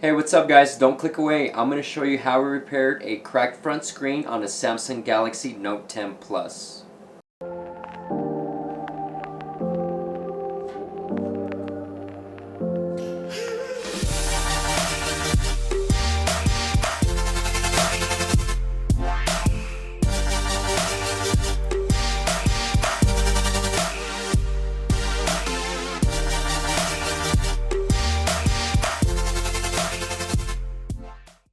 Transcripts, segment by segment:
Hey, what's up guys? Don't click away. I'm going to show you how we repaired a cracked front screen on a Samsung Galaxy Note 10 Plus.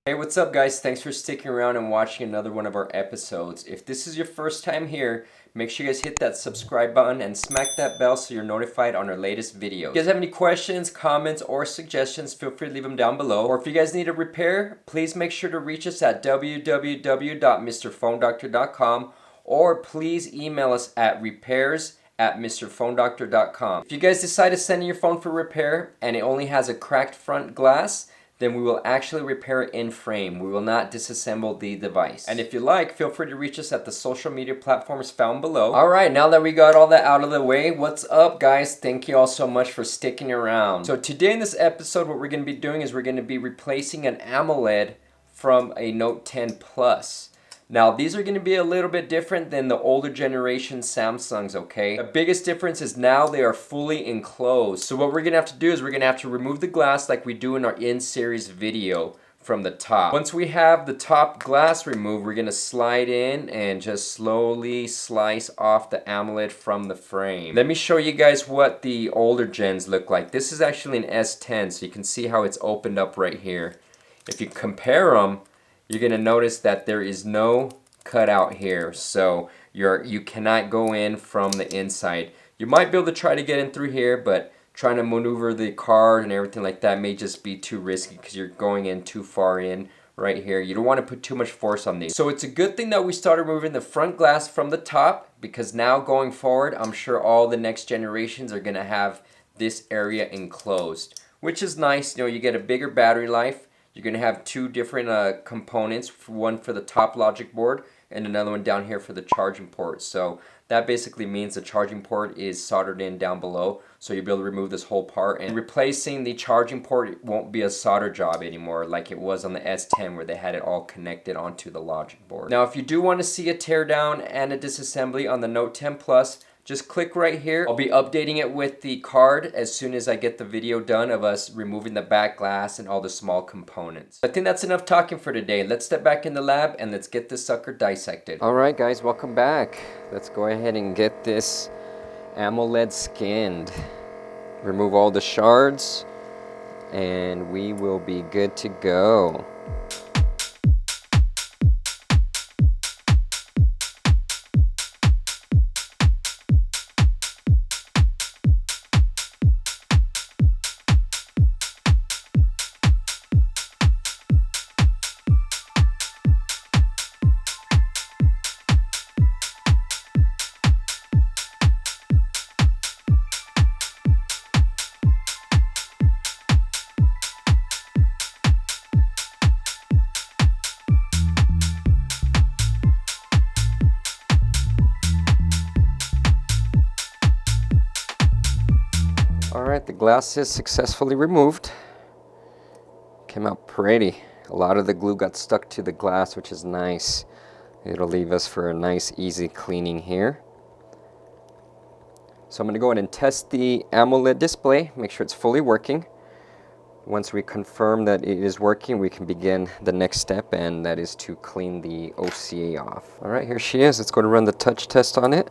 Hey, what's up guys? Thanks for sticking around and watching another one of our episodes. If this is your first time here, make sure you guys hit that subscribe button and smack that bell so you're notified on our latest videos. If you guys have any questions, comments, or suggestions, feel free to leave them down below. Or if you guys need a repair, please make sure to reach us at www.mrphonedoctor.com or please email us at repairs@mrphonedoctor.com. If you guys decide to send in your phone for repair and it only has a cracked front glass, then we will actually repair it in frame. We will not disassemble the device. And if you like, feel free to reach us at the social media platforms found below. Alright, now that we got all that out of the way, what's up guys? Thank you all so much for sticking around. So today in this episode, what we're going to be doing is we're going to be replacing an AMOLED from a Note 10 Plus. Now, these are going to be a little bit different than the older generation Samsungs, okay? The biggest difference is now they are fully enclosed. So what we're going to have to do is we're going to have to remove the glass like we do in our in-series video from the top. Once we have the top glass removed, we're going to slide in and just slowly slice off the AMOLED from the frame. Let me show you guys what the older gens look like. This is actually an S10, so you can see how it's opened up right here. If you compare them, you're going to notice that there is no cutout here, so you cannot go in from the inside. You might be able to try to get in through here, but trying to maneuver the card and everything like that may just be too risky because you're going in too far in right here. You don't want to put too much force on these. So it's a good thing that we started removing the front glass from the top, because now going forward, I'm sure all the next generations are going to have this area enclosed, which is nice. You know, you get a bigger battery life. You're going to have two different components, one for the top logic board and another one down here for the charging port. So that basically means the charging port is soldered in down below, so you'll be able to remove this whole part. And replacing the charging port won't be a solder job anymore like it was on the S10 where they had it all connected onto the logic board. Now if you do want to see a teardown and a disassembly on the Note 10 Plus, just click right here. I'll be updating it with the card as soon as I get the video done of us removing the back glass and all the small components. I think that's enough talking for today. Let's step back in the lab and let's get this sucker dissected. Alright guys, welcome back. Let's go ahead and get this AMOLED skinned. Remove all the shards and we will be good to go. Alright, the glass is successfully removed. Came out pretty. A lot of the glue got stuck to the glass, which is nice. It'll leave us for a nice, easy cleaning here. So I'm going to go ahead and test the AMOLED display, make sure it's fully working. Once we confirm that it is working, we can begin the next step, and that is to clean the OCA off. Alright, here she is. Let's go to run the touch test on it.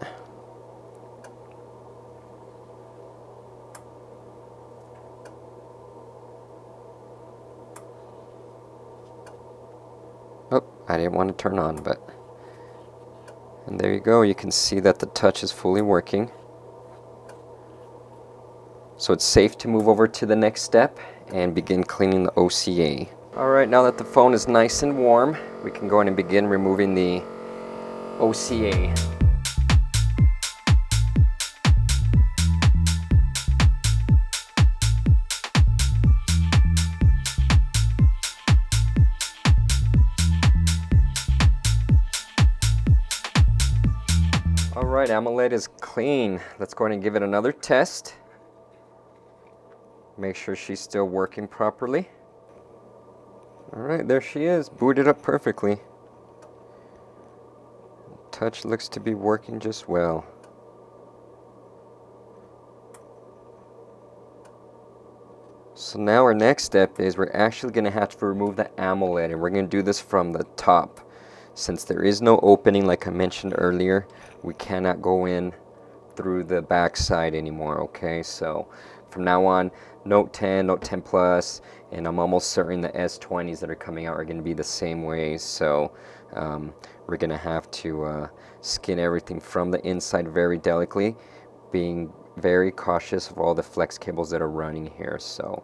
Oh, I didn't want to turn on, but... And there you go, you can see that the touch is fully working. So it's safe to move over to the next step and begin cleaning the OCA. Alright, now that the phone is nice and warm, we can go in and begin removing the OCA. Alright, AMOLED is clean. Let's go ahead and give it another test. Make sure she's still working properly. Alright, there she is, booted up perfectly. Touch looks to be working just well. So now our next step is we're actually going to have to remove the AMOLED, and we're going to do this from the top. Since there is no opening like I mentioned earlier, we cannot go in through the back side anymore, okay? So from now on, Note 10, Note 10 Plus, and I'm almost certain the S20s that are coming out are going to be the same way. So we're going to have to skin everything from the inside very delicately, being very cautious of all the flex cables that are running here. So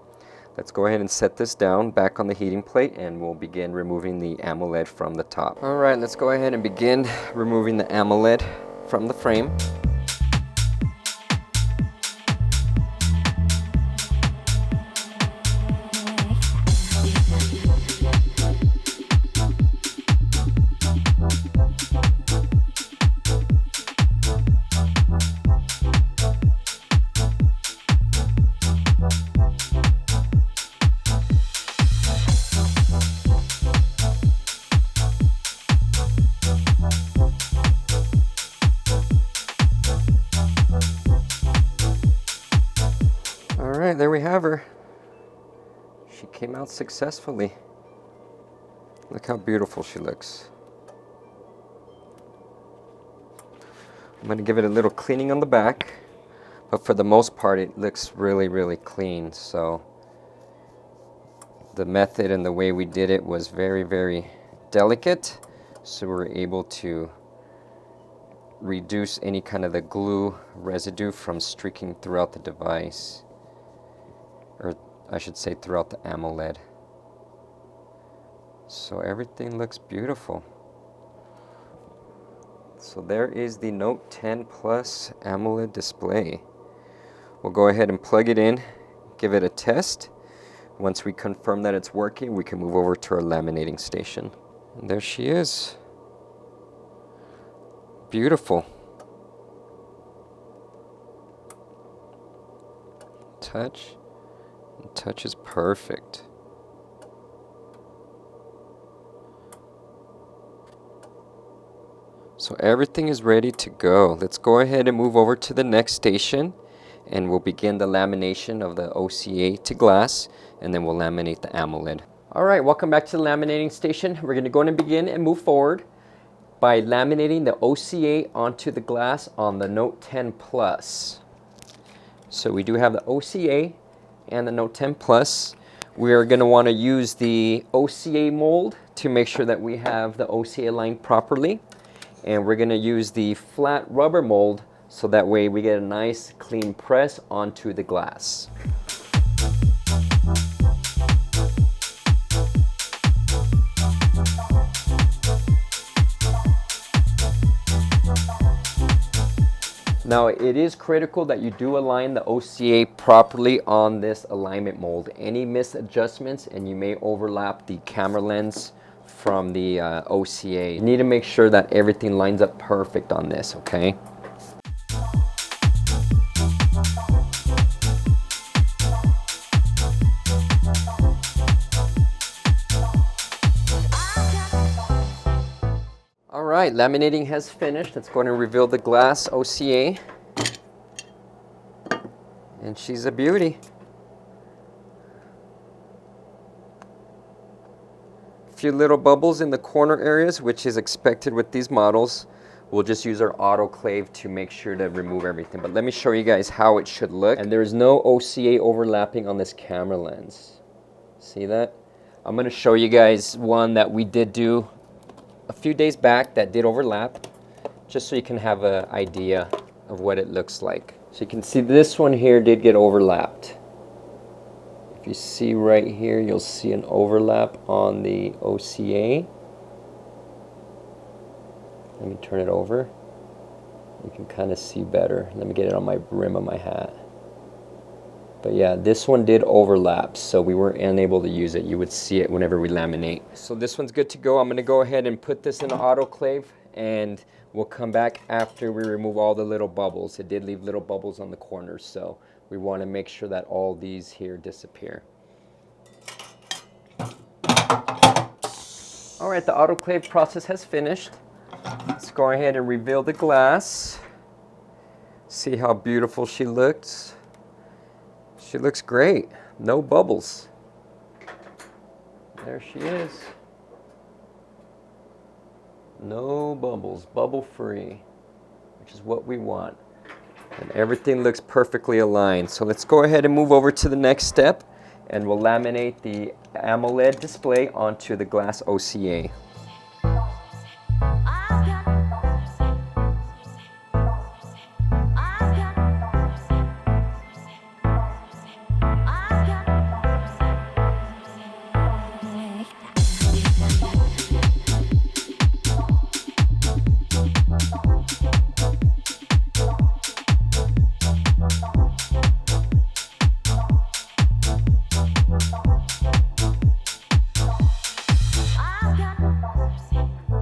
let's go ahead and set this down back on the heating plate, and we'll begin removing the AMOLED from the top. Alright, let's go ahead and begin removing the AMOLED from the frame. Alright, there we have her. She came out successfully. Look how beautiful she looks. I'm going to give it a little cleaning on the back, but for the most part it looks really, really clean. So the method and the way we did it was very, very delicate, so we were able to reduce any kind of the glue residue from streaking throughout the device, or I should say throughout the AMOLED. So everything looks beautiful. So there is the Note 10 Plus AMOLED display. We'll go ahead and plug it in, give it a test. Once we confirm that it's working, we can move over to our laminating station. And there she is. Beautiful. Touch. Touch is perfect. So everything is ready to go. Let's go ahead and move over to the next station, and we'll begin the lamination of the OCA to glass, and then we'll laminate the AMOLED. Alright, welcome back to the laminating station. We're going to go ahead and begin and move forward by laminating the OCA onto the glass on the Note 10 Plus. So we do have the OCA and the Note 10 Plus. We are going to want to use the OCA mold to make sure that we have the OCA aligned properly. And we're going to use the flat rubber mold so that way we get a nice clean press onto the glass. Now it is critical that you do align the OCA properly on this alignment mold. Any misadjustments and you may overlap the camera lens from the OCA. You need to make sure that everything lines up perfect on this, okay? Alright, laminating has finished. Let's go ahead and reveal the glass OCA. And she's a beauty. A few little bubbles in the corner areas, which is expected with these models. We'll just use our autoclave to make sure to remove everything. But let me show you guys how it should look. And there is no OCA overlapping on this camera lens. See that? I'm going to show you guys one that we did do a few days back that did overlap, just so you can have an idea of what it looks like. So you can see this one here did get overlapped. If you see right here, you'll see an overlap on the OCA. Let me turn it over. You can kind of see better. Let me get it on my brim of my hat. But yeah, this one did overlap, so we weren't unable to use it. You would see it whenever we laminate. So this one's good to go. I'm going to go ahead and put this in the autoclave, and we'll come back after we remove all the little bubbles. It did leave little bubbles on the corners, so we want to make sure that all these here disappear. All right, the autoclave process has finished. Let's go ahead and reveal the glass. See how beautiful she looks. She looks great. No bubbles. There she is. No bubbles, bubble free, which is what we want. And everything looks perfectly aligned. So let's go ahead and move over to the next step, and we'll laminate the AMOLED display onto the glass OCA.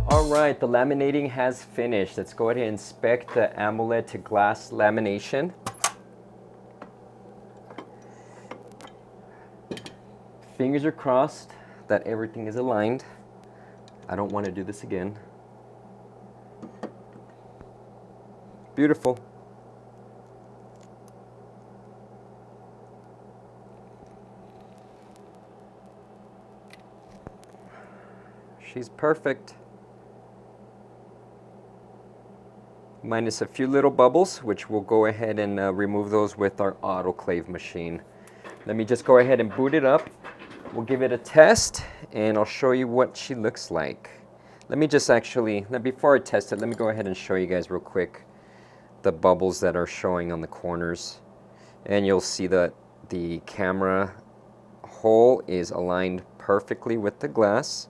Alright, the laminating has finished. Let's go ahead and inspect the AMOLED to glass lamination. Fingers are crossed that everything is aligned. I don't want to do this again. Beautiful. She's perfect. Minus a few little bubbles, which we'll go ahead and remove those with our autoclave machine. Let me just go ahead and boot it up. We'll give it a test, and I'll show you what she looks like. Let me just actually, before I test it, let me go ahead and show you guys real quick the bubbles that are showing on the corners. And you'll see that the camera hole is aligned perfectly with the glass.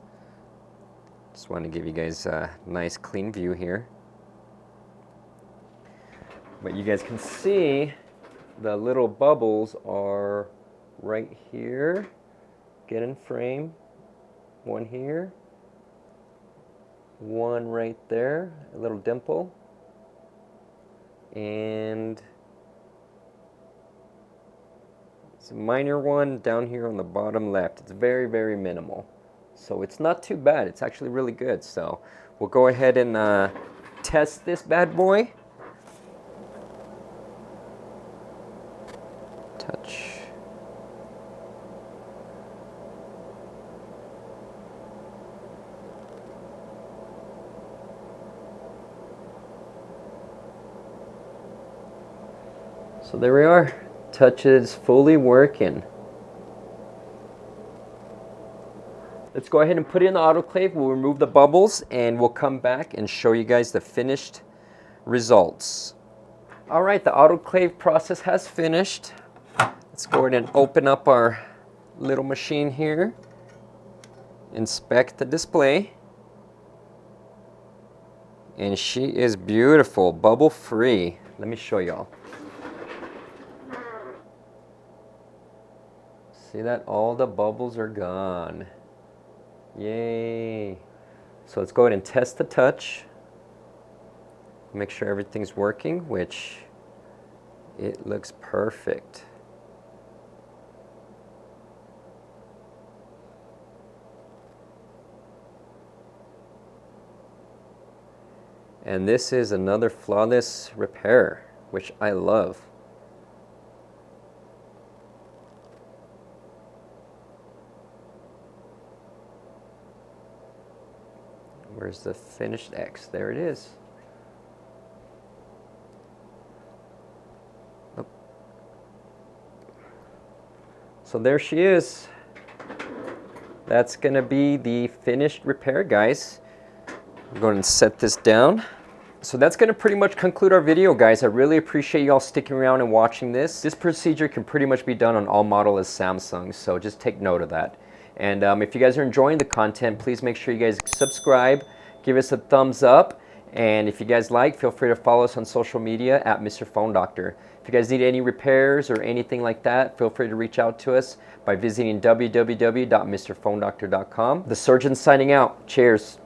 Just want to give you guys a nice clean view here. But you guys can see the little bubbles are right here. Get in frame. One here. One right there. A little dimple. And it's a minor one down here on the bottom left. It's very, very minimal. So it's not too bad. It's actually really good. So we'll go ahead and test this bad boy. Touch. So there we are. Touch is fully working. Let's go ahead and put it in the autoclave. We'll remove the bubbles and we'll come back and show you guys the finished results. All right, the autoclave process has finished. Let's go ahead and open up our little machine here. Inspect the display. And she is beautiful, bubble free. Let me show y'all. See that? All the bubbles are gone. Yay. So let's go ahead and test the touch. Make sure everything's working, which it looks perfect. And this is another flawless repair, which I love. Where's the finished X? There it is. Oh. So there she is. That's going to be the finished repair, guys. I'm going to set this down. So that's going to pretty much conclude our video, guys. I really appreciate you all sticking around and watching this. This procedure can pretty much be done on all models Samsung, so just take note of that. And if you guys are enjoying the content, please make sure you guys subscribe, give us a thumbs up, and if you guys like, feel free to follow us on social media at Mr. Phone Doctor. If you guys need any repairs or anything like that, feel free to reach out to us by visiting www.mrphonedoctor.com. The surgeon signing out. Cheers.